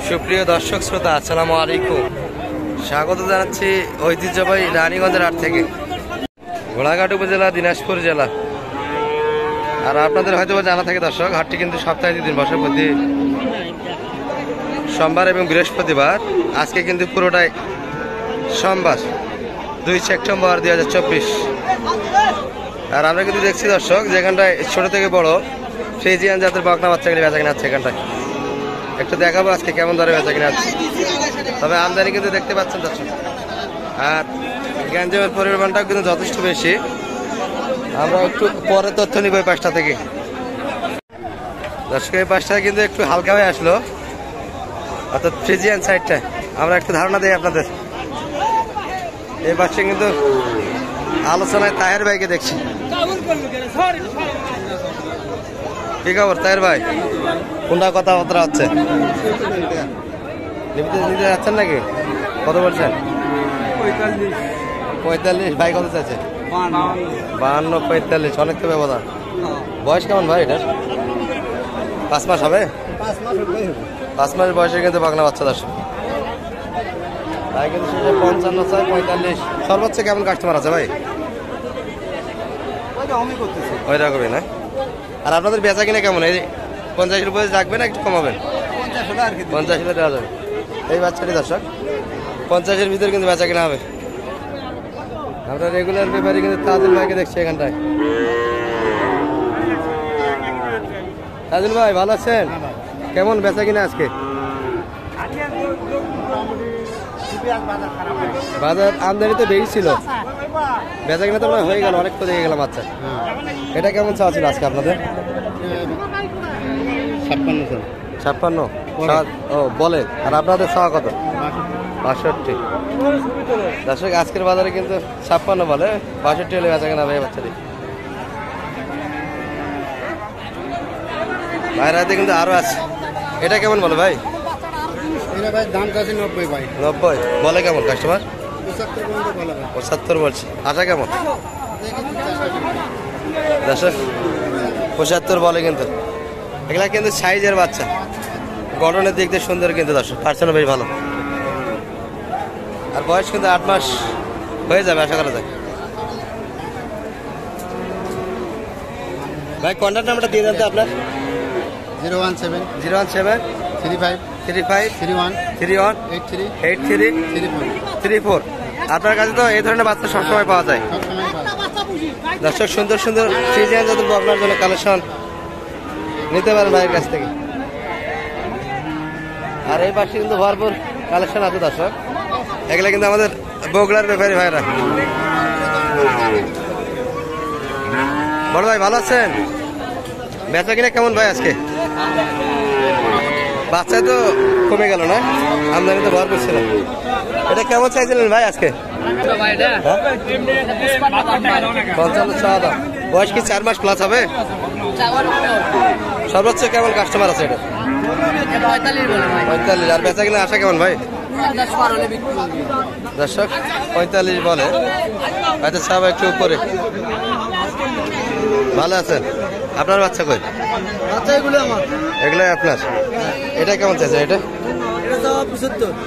সুপ্রিয় দর্শক শ্রোতা, আসসালামু আলাইকুম। স্বাগত জানাচ্ছি ঐতিহ্যবাহী রানীগঞ্জের হাট থেকে, ঘোড়াঘাট উপজেলা, দিনাজপুর জেলা। আর আপনাদের হয়তো জানা থাকে দর্শক, হাটটি কিন্তু সপ্তাহে 2 দিন বসে, প্রতি সোমবার এবং বৃহস্পতিবার। আজকে কিন্তু পুরোটাই সোমবার, 2 সেপ্টেম্বর 2024। আর আমরা কিন্তু দেখছি দর্শক, যেখানটায় ছোট থেকে বড় ফ্রিজিয়ান জাতের বকনা বাচ্চাগুলি বেচা কিনা আছে। এখানটায় একটু দেখাবো আজকে কেমন দরে বেচা কিনা আছে। তবে আমদানি কিন্তু দেখতে পাচ্ছেন দর্শক, আর গ্যাঞ্জামের পরিমাণটাও কিন্তু যথেষ্ট বেশি। আমরা একটু পরে তথ্য নিব এই পাশটা থেকে। দর্শক, এই পাশটা কিন্তু একটু হালকা হয়ে আসলো, অর্থাৎ ফ্রিজিয়ান সাইডটা। আমরা একটু ধারণা দিই আপনাদের। এই পাশে কিন্তু আলোচনায় তাহের ভাইকে দেখছি। কি খবর তাহের ভাই? কোনটা কথাবার্তা হচ্ছে? নিতে যাচ্ছেন নাকি? কত বলছেন? 45। ভাই কত চাইছে? 52, 45। অনেক তো ব্যবধান। বয়স কেমন ভাই এটার? 5 মাস হবে? 5 মাস বয়সে কিন্তু বাংলা বাচ্চা দর্শক। ভাই কিন্তু 55 চাই, 45। সর্বোচ্চ কেমন কাস্টমার আছে ভাই? ওই রকমই না? আর আপনাদের বেচা কিনা কেমন? এই 50 উপরে রাখবে না একটু কমাবেন? 50 দেওয়া যাবে। এই বাচ্চাটি দর্শক 50-এর ভিতরে কিন্তু বেচা কিনা হবে। আমরা রেগুলার ব্যাপারে কিন্তু তাজুল ভাইকে দেখছি এখানটায়। তাজুল ভাই ভালো আছেন? কেমন বেচা কিনা আজকে? বাজার আমদানি তো বেশি ছিল, বেচা কিনা তো মনে হয়ে গেল, অনেক তো দেখে গেলাম। আচ্ছা, এটা কেমন চাওয়া ছিল আজকে আপনাদের? 56। ও বলে। আর আপনাদের চাওয়া কত? 62। দর্শক, আজকের বাজারে কিন্তু 56 বলে, 62 হলে বেচা কেনা ভাই বাচ্চাটি। বাইরে কিন্তু আরো আছে। এটা কেমন বলে ভাই? দাম চাচ্ছি 90 ভাই। 90 বলে। কেমন কাস্টমার? 75 বলছে। আশা কেমন? দর্শক 75 বলে। কিন্তু এগুলা কিন্তু সাইজের বাচ্চা, গঠনের দিক দিয়ে সুন্দর কিন্তু দর্শক, পার্সেন্ট বেশ ভালো। আর বয়স কিন্তু 8 মাস হয়ে যাবে আশা করা যায়। ভাই কন্ট্যাক্ট নাম্বারটা দিয়ে দেন তো আপনার। 017 35 35 31 31 83 83 34। আপনার কাছে তো এই ধরনের বাচ্চা সবসময় পাওয়া যায়। দর্শক, সুন্দর সুন্দর ফ্রিজিয়ান জাতের বকনার জন্য কালেকশন নিতে পারেন ভাইয়ের কাছ থেকে। আর এই পাশে কিন্তু ভরপুর কালেকশন আছে দর্শক, এগুলো কিন্তু আমাদের বগুড়ার ব্যাপারী ভাইরা। বড় ভাই ভালো আছেন? বেচা কিনা কেমন ভাই আজকে? বাচ্চা তো কমে গেল না, আমদানি তো ভরপুর ছিল। এটা কেমন চাইছিলেন ভাই আজকে? 55 চাওয়া দাম। বয়স কি 4 মাস প্লাস হবে? সর্বোচ্চ কেমন কাস্টমার আছে এটা? 45। আর বেচা কিনা আশা কেমন ভাই? দর্শক 45 বলে, হয়তো সব একটু উপরে। ভালো আছেন? আপনার বাচ্চা কই? এগুলাই আপনার? এটা কেমন চাইছে? এটা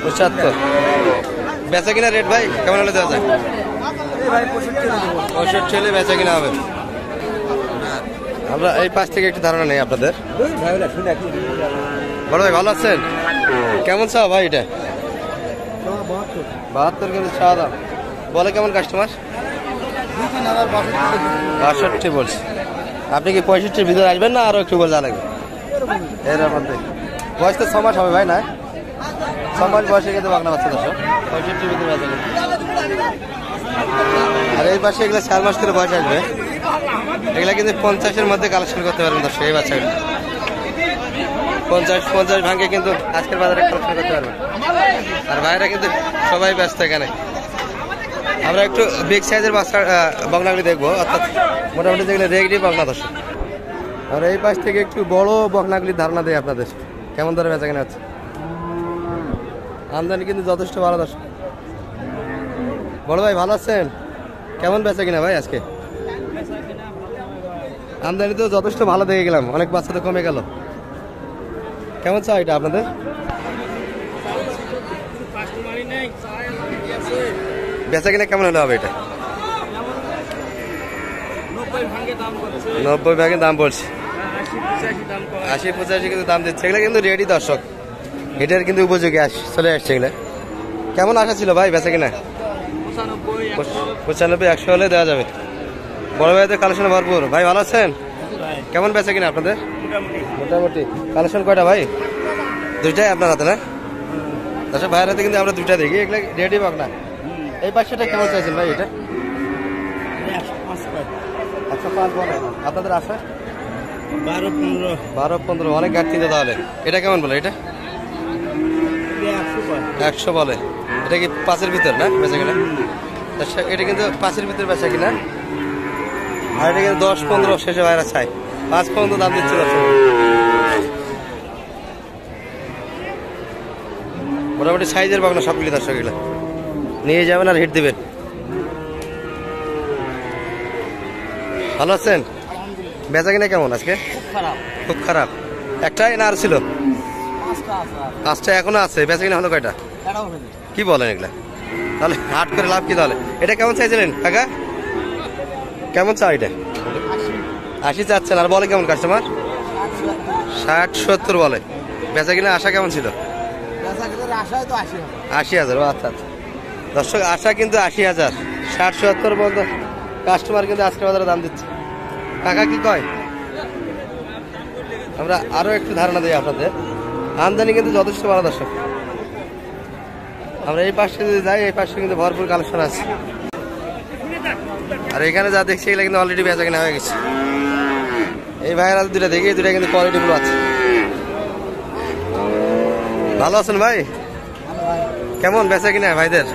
75। বেচা কিনা রেট ভাই কেমন হলে দেওয়া যায়? 65 হলে বেচা কিনা হবে। আমরা এই পাশ থেকে একটু ধারণা নেই আপনাদের। বড় ভাই ভালো আছেন? কেমন চাও ভাই এটা? 72 কিন্তু চাওয়া দাম। বলে কেমন কাস্টমার? 62 বলছে। আপনি কি 65-র ভিতরে আসবেন না আরো একটু বলে লাগবে? এর মধ্যে বয়স তো 6 মাস হবে ভাই, না? 6 মাস বয়সে কিন্তু বাংলা বাচ্চা দর্শক 65-র ভিতরে আসবে। আর এই পাশে এগুলো 4 মাস করে বয়স আসবে। এগুলা কিন্তু 50-এর মধ্যে কালেকশন করতে পারবেন দর্শক। এই বাচ্চাগুলো 50 ভাঙে কিন্তু আজকের বাজারে কালেকশন করতে পারবেন। আর ভাইরা কিন্তু সবাই ব্যস্ত এখানে। আমরা একটু বিগ সাইজের বাচ্চা বকনাগুলি দেখবো, অর্থাৎ মোটামুটি যেগুলো রেগডি বকনা দর্শক। আর এই পাশ থেকে একটু বড় বকনাগুলির ধারণা দেয় আপনাদের, কেমন ধরে বেচা কেনা আছে। আমদানি কিন্তু যথেষ্ট ভালো দর্শক। বড় ভাই ভালো আছেন? কেমন বেচা কিনা ভাই আজকে? আমদানি তো যথেষ্ট ভালো দেখে গেলাম, অনেক বাচ্চা তো কমে গেল। কেমন চাও এটা আপনাদের? বেচা কিনা কেমন হলে হবে এটা? 90 ভাগে দাম বলছে, 80-85 কিন্তু দাম দিচ্ছে। এগুলো কিন্তু রেডি দর্শক, এটার কিন্তু উপযোগী চলে আসছে এগুলো। কেমন আশা ছিল ভাই বেচা কিনা? 95-100 হলে দেওয়া যাবে। বড় ভাইদের কালেকশন ভরপুর। ভাই ভালো আছেন? কেমন বেচা কিনা আপনাদের? মোটামুটি। কালেকশন কয়টা ভাই? দুইটাই আপনার হাতে না? দর্শক ভাইয়ের হাতে কিন্তু আমরা দুইটা দেখি, এগুলো রেডি পাক না। এই পাশেটা কেমন চাইছেন ভাই এটা? 105 বলে। আপনাদের আশা 12-15 অনেক ঘাটতি তো তাহলে। এটা কেমন বলে? এটা 100 বলে। এটা কি 5-এর ভিতর না বেচা কিনা? এটা কিন্তু 5-এর ভিতর বেচা কিনা, আর এটা কিন্তু 10-15 শেষে বাইরে চাই। 5 পর্যন্ত দাম দিচ্ছে দর্শক। মোটামুটি সাইজের বাগনা সবগুলি দর্শক, এগুলো নিয়ে যাবেন আর হিট দিবেন। ভালো আছেন? বেচা কিনা কেমন আজকে? খুব খারাপ। একটাই না আর ছিল? 5টা এখনো আছে। বেচা কিনা হলো কয়টা? কি বলেন এগুলা? তাহলে হাট করে লাভ কি তাহলে? এটা কেমন চাইছিলেন কাকা? কেমন চাও এটা? 80 চাচ্ছেন। আর বলে কেমন কাস্টমার? 60-70 বলে। বেচা কিনা আশা কেমন ছিল? 80,000। আচ্ছা আচ্ছা দর্শক, আশা কিন্তু 80,000। 60-70 পর্যন্ত কাস্টমার কিন্তু আজকে বাজারে দাম দিচ্ছে। কাকা কি কয়? আমরা আরো একটু ধারণা দিই আপনাদের। আমদানি কিন্তু যথেষ্ট ভালো দর্শক। আমরা এই পাশে যদি যাই, এই পাশে কিন্তু ভরপুর কালেকশন আছে। আর এখানে যা দেখছি এগুলো কিন্তু অলরেডি বেচা কিনা হয়ে গেছে। এই ভাইয়েরা দুটা দেখি, দুটা কিন্তু কোয়ালিটি ফুল আছে। ভালো আছেন ভাই? কেমন বেচা কিনা ভাইদের?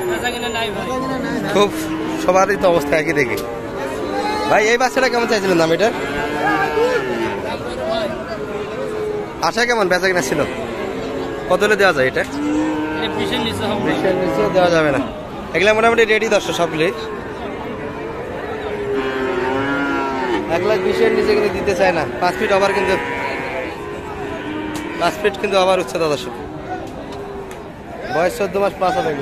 খুব সবারই তো অবস্থা একই দেখি। ভাই এই বাচ্চাটা কেমন চাইছিলেন দাম এটার? আশা কেমন বেচা কিনা ছিল? কত হলে দেওয়া যায় এটা? 20-এর নিচে দেওয়া যাবে না। এগুলা মোটামুটি রেডি দর্শক সবগুলি। 1,20,000 নিচে কিন্তু দিতে চায় না। 5 ফিট ওভার কিন্তু, 5 ফিট কিন্তু আবার উচ্চতা দর্শক। বয়স 14 মাস প্লাস হবে।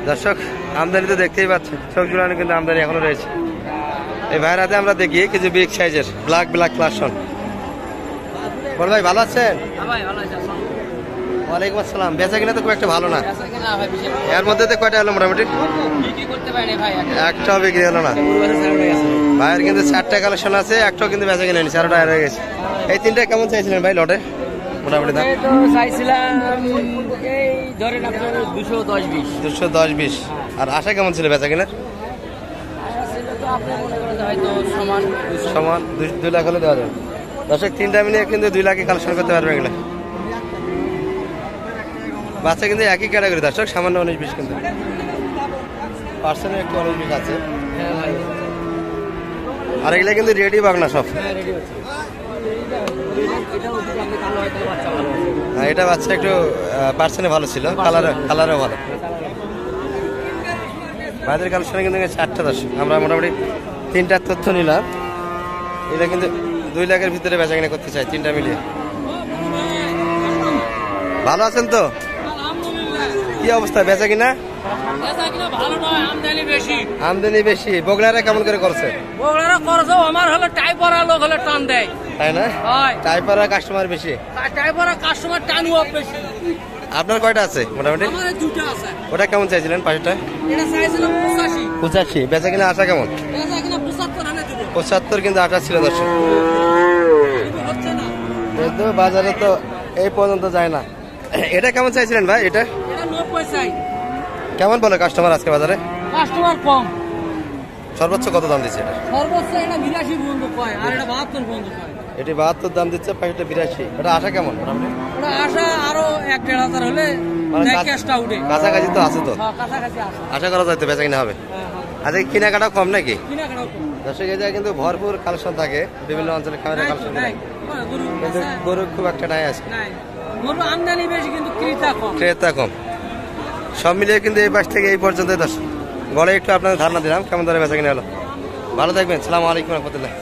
দর্শক আমদানি তো দেখতেই পাচ্ছেন, চোখ জোড়ানো কিন্তু আমদানি এখনো রয়েছে। এই ভাইয়ের হাতে আমরা দেখি কিছু বিগ সাইজের ব্ল্যাক ক্লাসন। বড় ভাই ভালো আছেন? ওয়ালাইকুম আসসালাম। বেচা কিনা তো খুব একটা ভালো না। এর মধ্যে তো কয়টা হলো মোটামুটি? একটাও বিক্রি হলো না। ভাইয়ের কিন্তু 4টা কালেকশন আছে, একটাও কিন্তু বেচা কিনা নেই, 4টা হয়ে গেছে। এই 3টা কেমন চাইছিলেন ভাই লটে মোটামুটি দাম? 210-20। আর আশা কেমন ছিল বেচা কিনার? সমান 2 লাখ হলে দেওয়া যাবে। দর্শক 3টা মিলিয়ে কিন্তু 2 লাখে কালেকশন করতে পারবে এগুলো। বাচ্চা কিন্তু একই ক্যাটাগরি দর্শক, সামান্য 19-20 কিন্তু পার্সেন্টের একটু 19-20 আছে। আর এগুলো কিন্তু রেডি বাগনা সব। এটা বাচ্চা একটু পার্সেন্টে ভালো ছিল, কালারও ভালো। ভাইদের কালেকশনে কিন্তু 4টা দর্শক। আমরা মোটামুটি 3টার তথ্য নিলাম। এটা কিন্তু 2 লাখের ভিতরে বেচা কিনা করতে চাই 3টা মিলিয়ে। ভালো আছেন তো? কি অবস্থা বেচা কিনা? আমদানি বেশি। বগলারা কেমন করে করছে? আমার হলো টাইপারা লোক হলে টান দেয়, তাই না? টাইপারা কাস্টমার বেশি, টাইপারা কাস্টমার টানও বেশি। আপনার কয়টা আছে মোটামুটি? আমার 2টা আছে। ওটা কেমন চাইছিলেন পাশেরটা? এটা চাইছিলাম 85। বেচা কিনা আশা কেমন? বেচা কিনা 75 আনে দেব। 75 কিন্তু আশা ছিল দর্শক। হচ্ছে না, কিন্তু বাজারে তো এই পর্যন্ত যায় না। এটা কেমন চাইছিলেন ভাই? এটা 90 চাই। কেমন বলে কাস্টমার আজকে বাজারে? কাস্টমার কম। সর্বোচ্চ কত দাম দিচ্ছে এটা? সর্বোচ্চ এটা 82 পর্যন্ত কয়, আর এটা 72 পর্যন্ত কয়। এটি 72 দাম দিচ্ছে, পাশেরটা 82। এটা আশা কেমন মোটামুটি? ওটা আশা আরো 1-1.5 হলে ক্যাশটা উঠে। কাছাকাছি তো আছে তো, কাছাকাছি আছে। আশা করা যায় তো বেচা কিনা হবে। আজকে কেনাকাটা কম নাকি? কিনাকাটা কম। দর্শক এই জায়গায় কিন্তু ভরপুর কালেকশন থাকে, বিভিন্ন অঞ্চলে খাবারের কালেকশন থাকে, কিন্তু গরু খুব একটা নাই আছে। গরু আমদানি বেশি কিন্তু ক্রেতা কম। সব মিলিয়ে কিন্তু এই পাশ থেকে এই পর্যন্ত দর্শক গড়ে একটু আপনাদের ধারণা দিলাম কেমন ধরে বেচা কিনা হলো। ভালো থাকবেন। আসসালামু আলাইকুম রহমতুল্লাহ।